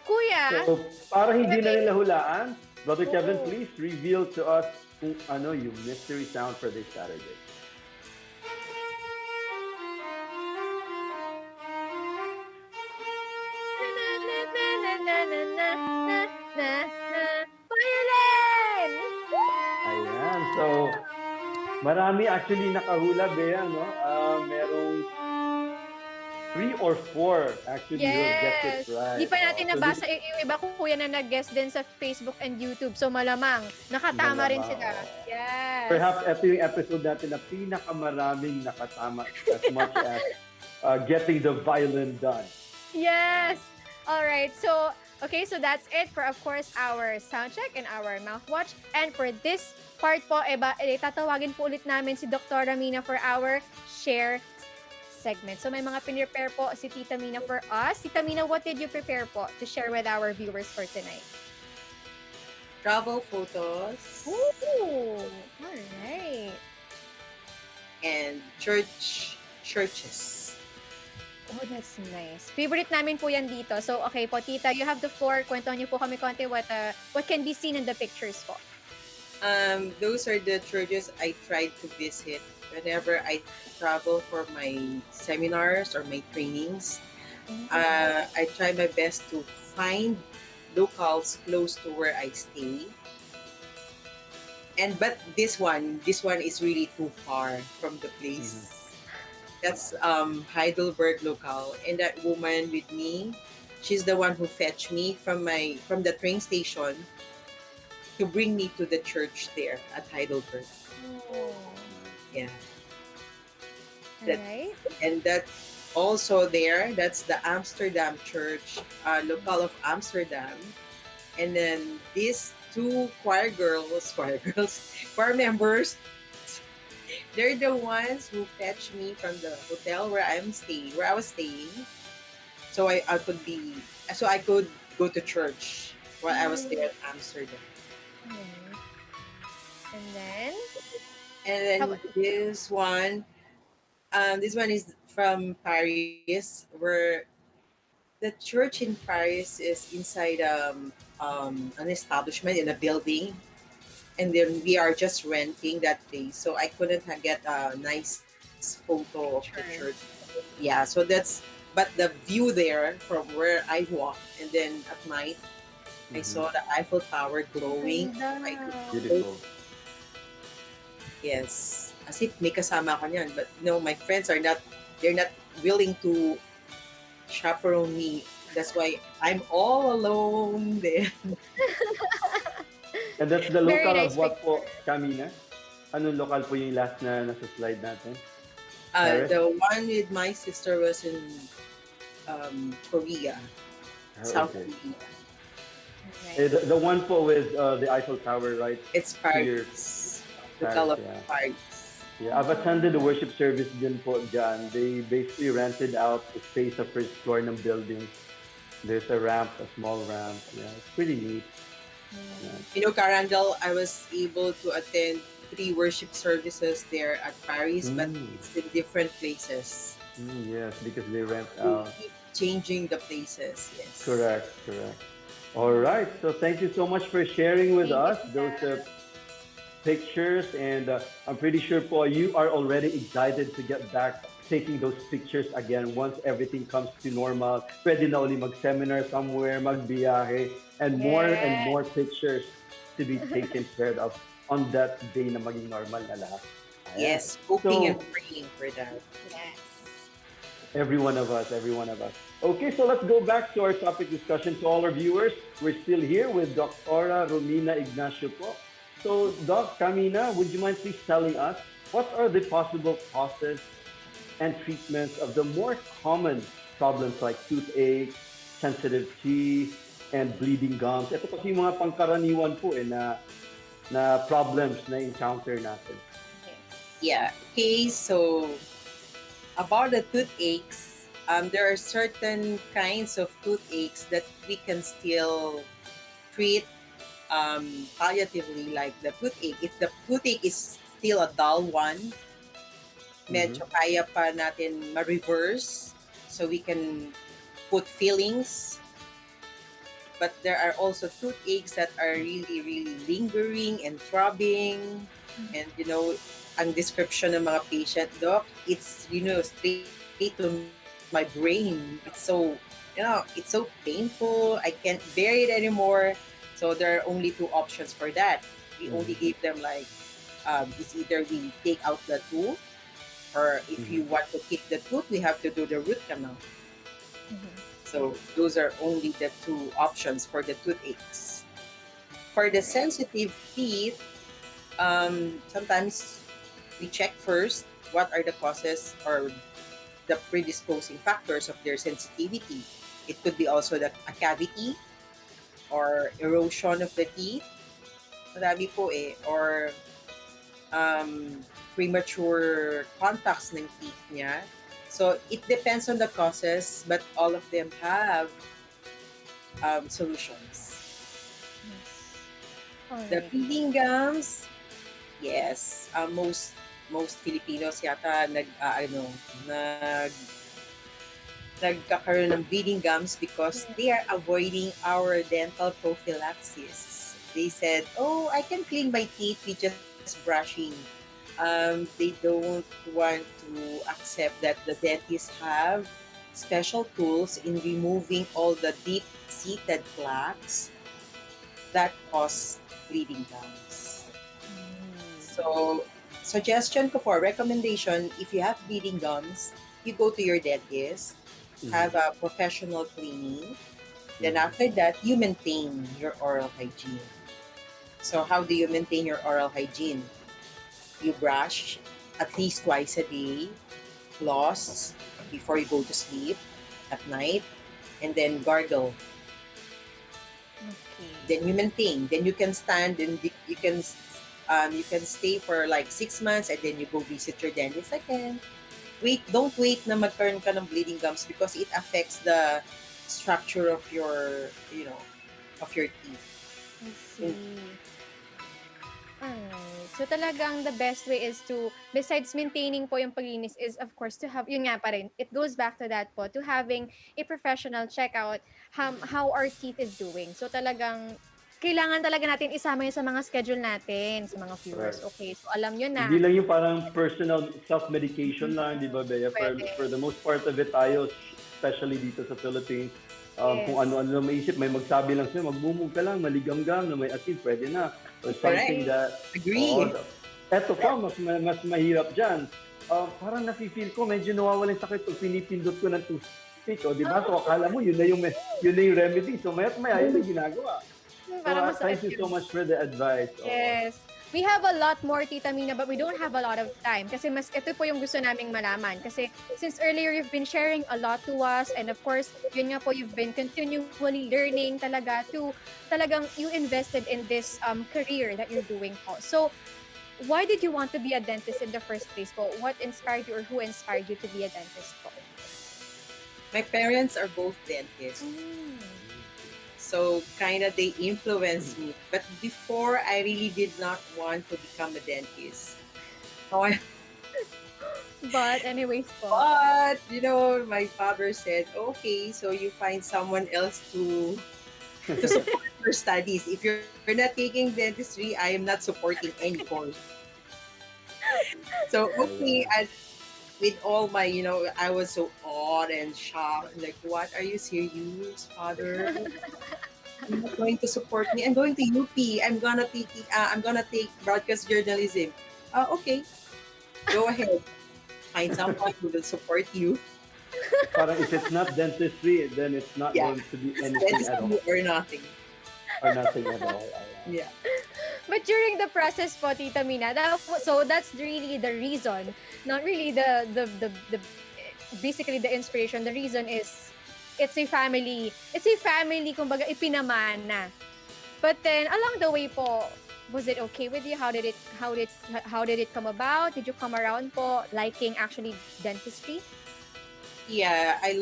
Kuya, So, para hindi na nila hulaan, Brother Kevin, Oo. please reveal to us kung ano yung mystery sound for this Saturday. violin! Ayan. So, marami actually nakahula, Bea, no? Merong 3 or 4 actually who have guessed it right. Di pa natin So, nabasa yung iba kung kuya na nag-guess din sa Facebook and YouTube. So malamang, nakatama rin Malamang, sila. oo. Yes. Perhaps ito yung episode natin na pinakamaraming nakatama as much as getting the violin done. Yes. All right. So, okay, so that's it for, of course, our sound check and our mouthwash. And for this part po, tatawagin po ulit namin si Dr. Romina for our share segment. So may mga pinrepare po si Tita Mina for us. Tita Mina, what did you prepare po to share with our viewers for tonight? Travel photos Ooh, all right. and churches. Oh, that's nice. Favorite namin po yan dito. So, okay po, Tita, you have the floor. Kwentuhan niyo po kami konti what can be seen in the pictures po. Those are the churches I tried to visit whenever I travel for my seminars or my trainings. I try my best to find locals close to where I stay. But this one is really too far from the place. That's Heidelberg local, and that woman with me, she's the one who fetched me from the train station to bring me to the church there at Heidelberg. Oh. Yeah. All right. And that also there, that's the Amsterdam church, local of Amsterdam. And then these two choir members, they're the ones who fetched me from the hotel where I was staying. So I could go to church while I was there at Amsterdam. Mhm. And then, And how then about this one is from Paris, where the church in Paris is inside an establishment in a building, and then we are just renting that place. So I couldn't get a nice photo of the church. picture? Yeah, so but the view there from where I walk, and then at night I Mhm. saw the Eiffel Tower glowing. Oh my Ganda. goodness. Beautiful. Yes, as if may kasama ako niyan. But no, my friends are not. They're not willing to chaperone me. That's why I'm all alone there. And that's the Very local of nice what picture. po, Kamina? Anong local po yung last na nasa slide natin? Paris? The one with my sister was in Korea, South Okay. Korea. Eh, Right. the one po with the Eiffel Tower, right? It's Here, Paris. Paris, Local of yeah. Paris. Yeah, I've attended the worship service din po dyan. They basically rented out the space of first floor ng building. There's a ramp, a small ramp. Yeah, it's pretty neat. Yeah. You know, Carandel, I was able to attend 3 worship services there at Paris, but it's in different places. Yes, because they rent They out. keep changing the places. Yes. Correct, correct. All right. So thank you so much for sharing with Thank us you, those Tita. pictures, and I'm pretty sure po you are already excited to get back taking those pictures again once everything comes to normal. Pwede na uli mag-seminar somewhere, magbiyahe, and Yes. more pictures to be taken care of on that day na maging normal na lahat. Ayan. Yes, hoping and So, praying for that. Yes. every one of us, every one of us. Okay, so let's go back to our topic discussion. To all our viewers, we're still here with Dr. Romina Ignacio po. So, Doc Camina, would you mind please telling us what are the possible causes and treatments of the more common problems like toothache, sensitive teeth, and bleeding gums? Ito kasi yung mga pangkaraniwan po na problems na encounter natin. Yeah. Okay, so about the toothaches, there are certain kinds of toothaches that we can still treat palliatively, like the toothache. If the toothache is still a dull one, medyo kaya pa natin ma-reverse, so we can put fillings. But there are also toothaches that are really, really lingering and throbbing. And, you know, ang description ng mga patient, doc, it's, you know, straight to my brain. It's so, you know, it's so painful. I can't bear it anymore. So there are only 2 options for that. We only gave them like, it's either we take out the tooth, or if you want to keep the tooth, we have to do the root canal. So those are only the 2 options for the toothaches. For the sensitive teeth, sometimes we check first what are the causes or the predisposing factors of their sensitivity. It could be also a cavity or erosion of the teeth. Marami po eh. Or premature contacts ng teeth niya. So it depends on the causes, but all of them have solutions. The Alright. bleeding gums, yes, most Filipinos yata nagkakaroon ng bleeding gums because they are avoiding our dental prophylaxis. They said, "Oh, I can clean my teeth with just brushing." They don't want to accept that the dentists have special tools in removing all the deep-seated plaques that cause bleeding gums. So, suggestion ko for recommendation, if you have bleeding gums, you go to your dentist, have a professional cleaning, then after that, you maintain your oral hygiene. So, how do you maintain your oral hygiene? You brush at least twice a day, floss before you go to sleep at night, and then gargle. Okay. Then you maintain. Then you can stand and you can stay for like 6 months, and then you go visit your dentist again. Don't wait na magkaroon ka ng bleeding gums because it affects the structure of your, of your teeth. I see. Alright. So talagang the best way is to, besides maintaining po yung paglinis, is of course to have, yun nga pa rin, it goes back to that po, to having a professional check out how our teeth is doing. So talagang, kailangan talaga natin isama yun sa mga schedule natin, sa mga viewers. Correct. Okay, so alam nyo na, Hindi lang yung parang personal self-medication lang, di ba, Bea? pwede. For the most part of it, tayo, especially dito sa Philippines, Yes. kung ano-ano na maisip, may magsabi lang sa'yo, magmumug ka lang, maligamgam na may asin, pwede na. Or something Correct. that, Agree. eto pa, mas mahirap dyan. Parang nafe-feel ko, medyo nawawala yung sakit pag pinipindot ko ng toothpick, di ba? So akala mo, yun na yung remedy. So maya't maya, yun ang ginagawa. So, Parang thank masakit you so yun. much for the advice. Yes. We have a lot more, Tita Mina, but we don't have a lot of time. Kasi mas ito po yung gusto naming malaman. Kasi since earlier you've been sharing a lot to us, and of course, yun nga po, you've been continually learning talaga to, talagang you invested in this career that you're doing po. So, why did you want to be a dentist in the first place po? What inspired you, or who inspired you to be a dentist po? My parents are both dentists. So kind of they influenced me. But before, I really did not want to become a dentist. However, But anyways po. but my father said, okay, so you find someone else to support your studies. If you're not taking dentistry, I am not supporting any course. So okay, and with all my, I was so awed and shocked. Like, what, are you serious, father? You're not going to support me. I'm going to UP. I'm gonna take broadcast journalism. Okay, go ahead. Find someone who will support you. Parang if it's not dentistry, then it's not Yeah. going to be anything at all. Dentistry or nothing. Or nothing at all. Yeah. But during the process po, Tita Mina, so that's really the reason, not really the basically the inspiration. The reason is it's a family, kumbaga ipinamana. But then along the way po, was it okay with you? How did it come about? Did you come around po liking actually dentistry? Yeah, I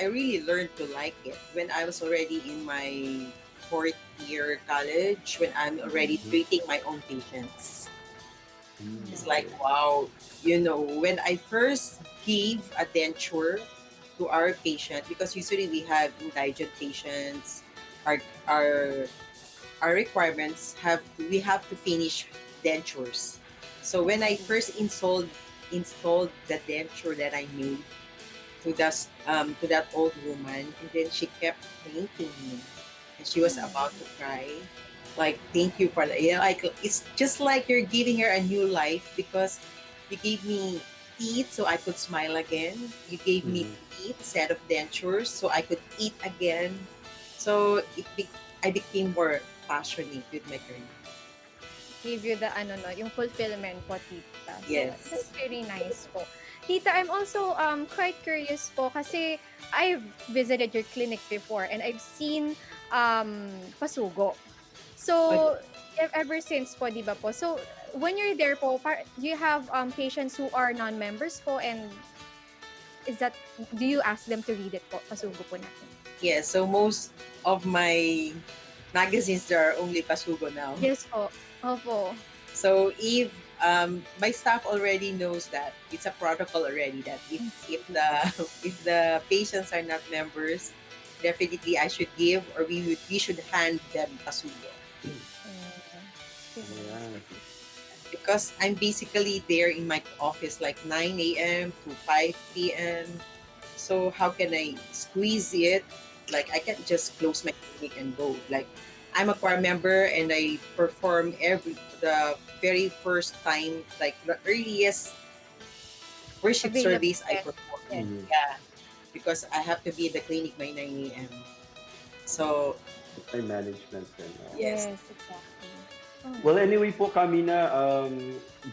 really learned to like it when I was already in my fourth year college, when I'm already treating my own patients. It's like, wow, when I first gave a denture to our patient, because usually we have indigent patients, our requirements we have to finish dentures. So when I first installed the denture that I made to that old woman, and then she kept thanking me, and she was about to cry. Like, thank you for that. Like, it's just like you're giving her a new life, because you gave me teeth so I could smile again. You gave me teeth instead of dentures so I could eat again. So I became more passionate with my career. Give you the yung fulfillment po, Tita. So, Yes. that's very nice po. Tita, I'm also quite curious po kasi I've visited your clinic before and I've seen pasugo. So, ever since po, di ba po? So, when you're there po, do you have patients who are non-members po, and do you ask them to read it po? Pasugo po natin. Yeah, so most of my magazines, there are only pasugo now. Yes po. Opo. So if my staff already knows that it's a protocol already, that if the patients are not members, definitely I should give, or we should hand them pasugo. Ayan. Because I'm basically there in my office like 9 a.m. to 5 p.m. So how can I squeeze it? Like, I can't just close my clinic and go. Like, I'm a choir member and I perform the very first time, like the earliest worship Available. service I perform. Yeah, because I have to be in the clinic by 9 a.m. So May management din. yes. Exactly. Well, anyway po, Kamina,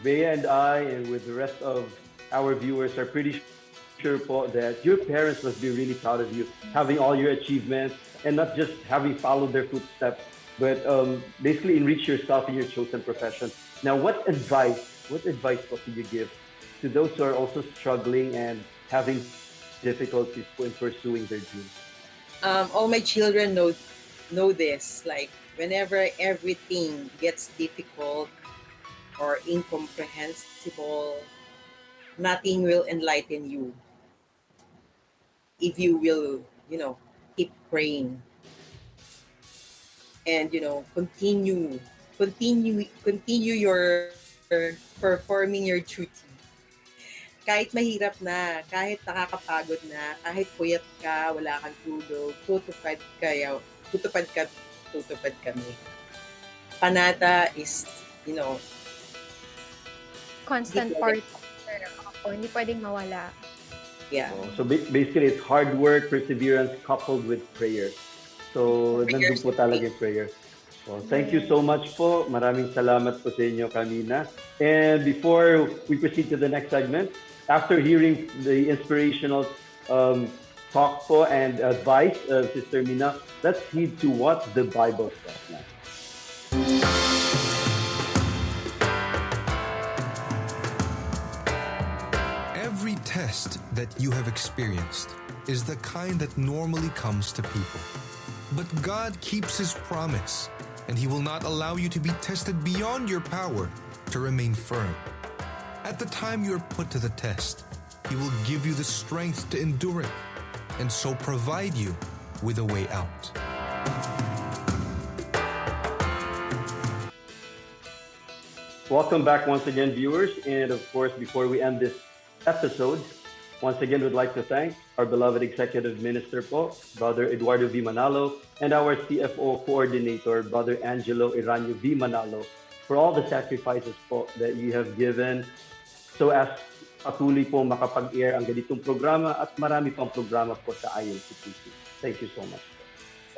Bea and I, and with the rest of our viewers, are pretty sure po that your parents must be really proud of you, having all your achievements, and not just having followed their footsteps, but basically enrich yourself in your chosen profession. Now, what advice po could you give to those who are also struggling and having difficulties in pursuing their dreams? All my children know this. Like, whenever everything gets difficult, or incomprehensible, nothing will enlighten you if you will, keep praying and continue your performing your duty. Kahit mahirap na, kahit nakakapagod na, kahit puyat ka, wala kang tulog, tutupad ka, tutupad kami. Panata is, Constant Hindi part. Ako, hindi pwedeng mawala. yeah. So basically, it's hard work, perseverance, coupled with prayer. So nandun po talaga yung prayer. So thank you so much po. Maraming salamat po sa inyo, Kamina. And before we proceed to the next segment, after hearing the inspirational talk po and advice of Sister Mina, let's heed to what the Bible says now. Every test that you have experienced is the kind that normally comes to people. But God keeps His promise, and He will not allow you to be tested beyond your power to remain firm. At the time you are put to the test, He will give you the strength to endure it, and so provide you with a way out. Welcome back once again, viewers. And of course, before we end this episode, once again, we'd like to thank our beloved Executive Minister po, Brother Eduardo V. Manalo, and our CFO Coordinator, Brother Angelo Iranio V. Manalo, for all the sacrifices po that you have given so as patuloy po makapag-air ang ganitong programa at marami pang programa po sa INCMV. Thank you so much.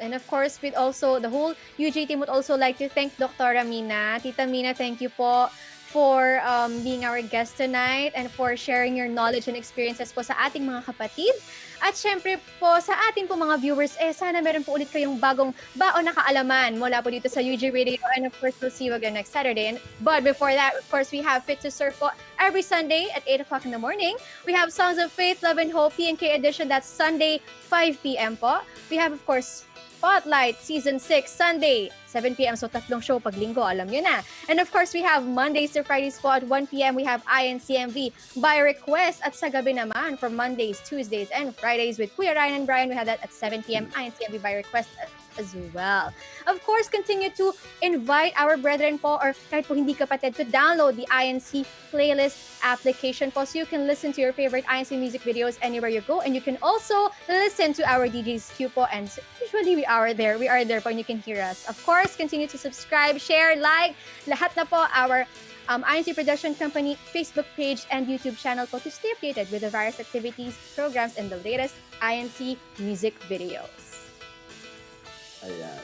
And of course, with also the whole UJ team would also like to thank Dr. Mina. Tita Mina, thank you po for being our guest tonight and for sharing your knowledge and experiences po sa ating mga kapatid. At syempre po sa ating po mga viewers, sana meron po ulit kayong bagong baon na kaalaman mula po dito sa UJ Radio. And of course, we'll see you again next Saturday. But before that, of course, we have Fit to Serve po every Sunday at 8 o'clock in the morning. We have Songs of Faith, Love and Hope, PNK edition. That's Sunday, 5 p.m. po. We have, of course, Spotlight Season 6, Sunday, 7 p.m. So, tatlong show pag linggo, alam nyo na. And of course, we have Mondays to Fridays po at 1 p.m. We have INCMV by request. At sa gabi naman, for Mondays, Tuesdays, and Fridays with Kuya Ryan and Brian, we have that at 7 p.m. INCMV by request as well. Of course, continue to invite our brethren po or kahit po hindi kapatid to download the INC playlist application po so you can listen to your favorite INC music videos anywhere you go, and you can also listen to our DJ's queue po, and usually we are there po and you can hear us. Of course, continue to subscribe, share, like, lahat na po our INC Production Company Facebook page and YouTube channel po to stay updated with the various activities, programs, and the latest INC music videos. Ayan.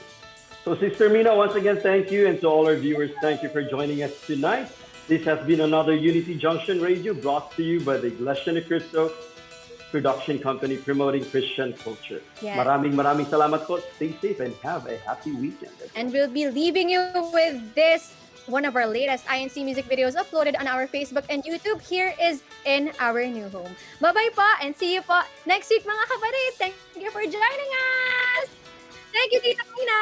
So, Sister Mina, once again, thank you. And to all our viewers, thank you for joining us tonight. This has been another Unity Junction Radio brought to you by the Iglesia ni Cristo Production Company promoting Christian culture. Yes. Maraming salamat po. Stay safe and have a happy weekend. And we'll be leaving you with this, one of our latest INC music videos uploaded on our Facebook and YouTube. Here is In Our New Home. Bye-bye po and see you po next week, mga kapatid. Thank you for joining us! Thank you, Tita Mina!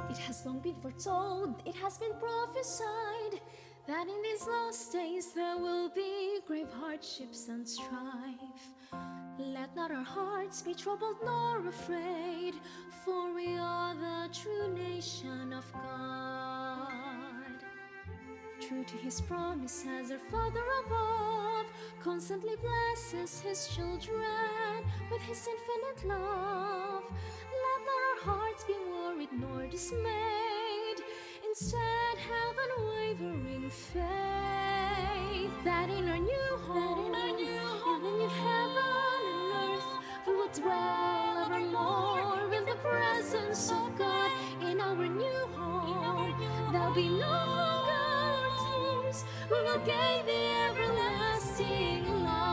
It has long been foretold, it has been prophesied, that in these last days there will be grave hardships and strife. Let not our hearts be troubled nor afraid, for we are the true nation of God. True to His promises, our Father above constantly blesses His children with His infinite love. Let not our hearts be worried nor dismayed, instead have unwavering faith that in our new home, in the new heaven and earth, we will dwell evermore in the presence of God. In our new home, there'll be no longer tears, we will gain the everlasting life.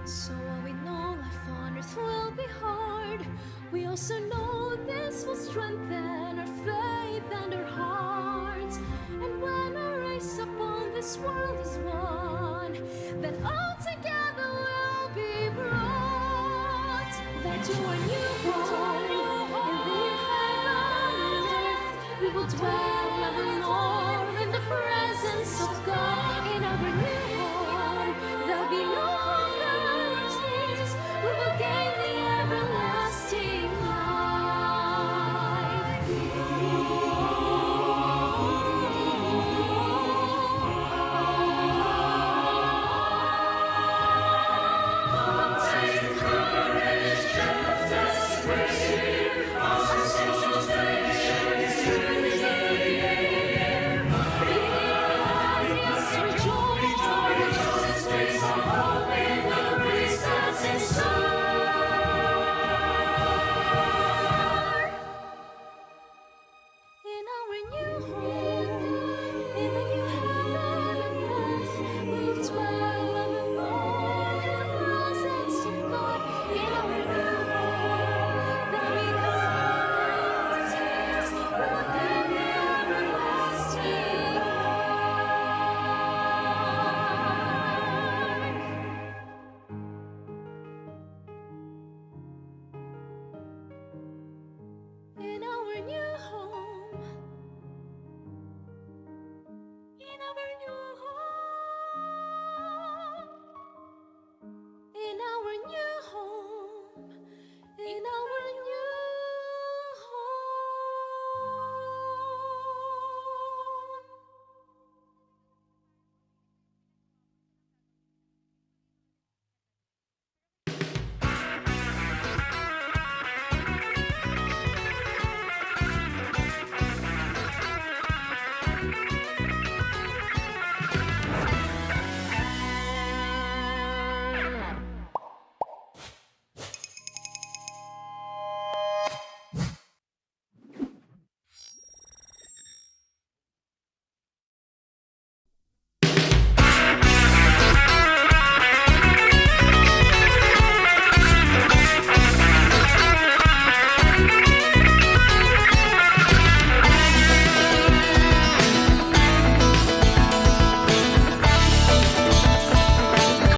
So while we know life on earth will be hard, we also know this will strengthen our faith and our hearts. And when our race upon this world is won, then all together we'll be brought back to our new home in the heaven and earth. We will dwell evermore in the presence of God. In our new home, there'll be no hunger or tears. We will gain the everlasting life.